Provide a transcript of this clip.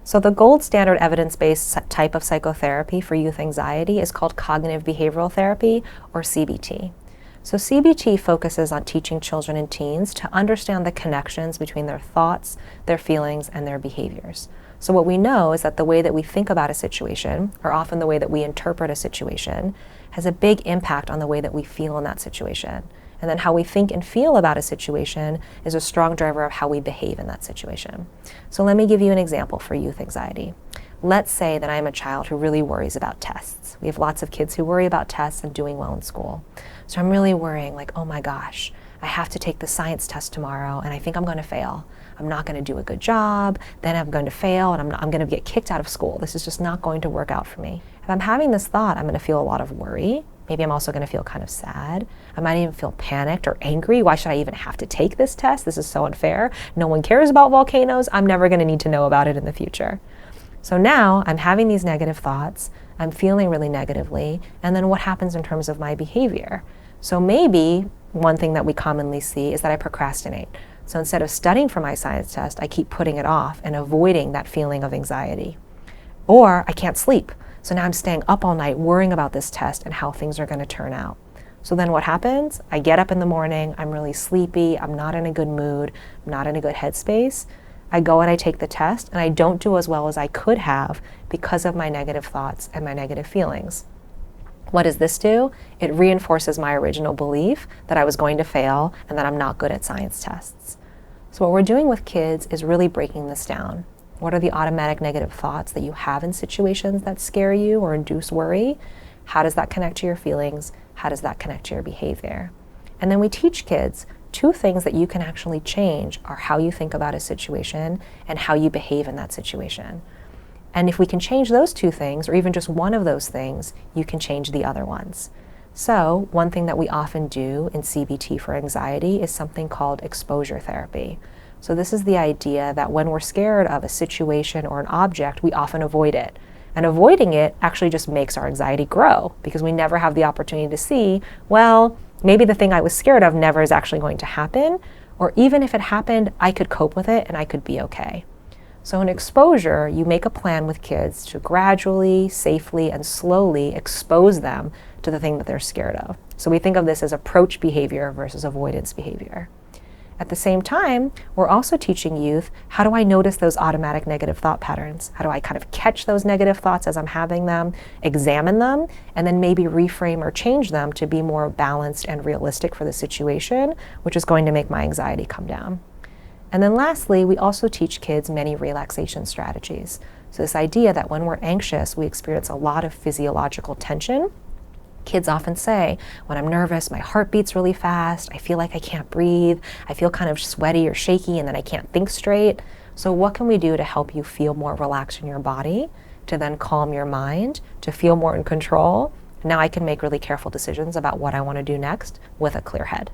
So the gold standard evidence-based type of psychotherapy for youth anxiety is called cognitive behavioral therapy, or CBT. So CBT focuses on teaching children and teens to understand the connections between their thoughts, their feelings, and their behaviors. So what we know is that the way that we think about a situation, or often the way that we interpret a situation, has a big impact on the way that we feel in that situation. And then how we think and feel about a situation is a strong driver of how we behave in that situation. So let me give you an example for youth anxiety. Let's say that I'm a child who really worries about tests. We have lots of kids who worry about tests and doing well in school. So I'm really worrying, like, oh my gosh, I have to take the science test tomorrow and I think I'm going to fail. I'm not going to do a good job, then I'm going to fail, and I'm going to get kicked out of school. This is just not going to work out for me. If I'm having this thought, I'm going to feel a lot of worry. Maybe I'm also going to feel kind of sad. I might even feel panicked or angry. Why should I even have to take this test? This is so unfair. No one cares about volcanoes. I'm never going to need to know about it in the future. So now I'm having these negative thoughts. I'm feeling really negatively. And then what happens in terms of my behavior? So maybe one thing that we commonly see is that I procrastinate. So instead of studying for my science test, I keep putting it off and avoiding that feeling of anxiety. Or I can't sleep. So now I'm staying up all night worrying about this test and how things are going to turn out. So then what happens? I get up in the morning, I'm really sleepy, I'm not in a good mood, I'm not in a good headspace. I go and I take the test and I don't do as well as I could have because of my negative thoughts and my negative feelings. What does this do? It reinforces my original belief that I was going to fail and that I'm not good at science tests. So what we're doing with kids is really breaking this down. What are the automatic negative thoughts that you have in situations that scare you or induce worry? How does that connect to your feelings? How does that connect to your behavior? And then we teach kids two things that you can actually change are how you think about a situation and how you behave in that situation. And if we can change those two things, or even just one of those things, you can change the other ones. So one thing that we often do in CBT for anxiety is something called exposure therapy. So this is the idea that when we're scared of a situation or an object, we often avoid it. And avoiding it actually just makes our anxiety grow because we never have the opportunity to see, well, maybe the thing I was scared of never is actually going to happen, or even if it happened, I could cope with it and I could be okay. So in exposure, you make a plan with kids to gradually, safely, and slowly expose them to the thing that they're scared of. So we think of this as approach behavior versus avoidance behavior. At the same time, we're also teaching youth, how do I notice those automatic negative thought patterns? How do I kind of catch those negative thoughts as I'm having them, examine them, and then maybe reframe or change them to be more balanced and realistic for the situation, which is going to make my anxiety come down. And then lastly, we also teach kids many relaxation strategies. So this idea that when we're anxious, we experience a lot of physiological tension. Kids often say, when I'm nervous, my heart beats really fast, I feel like I can't breathe, I feel kind of sweaty or shaky, and then I can't think straight. So what can we do to help you feel more relaxed in your body, to then calm your mind, to feel more in control? Now I can make really careful decisions about what I want to do next with a clear head.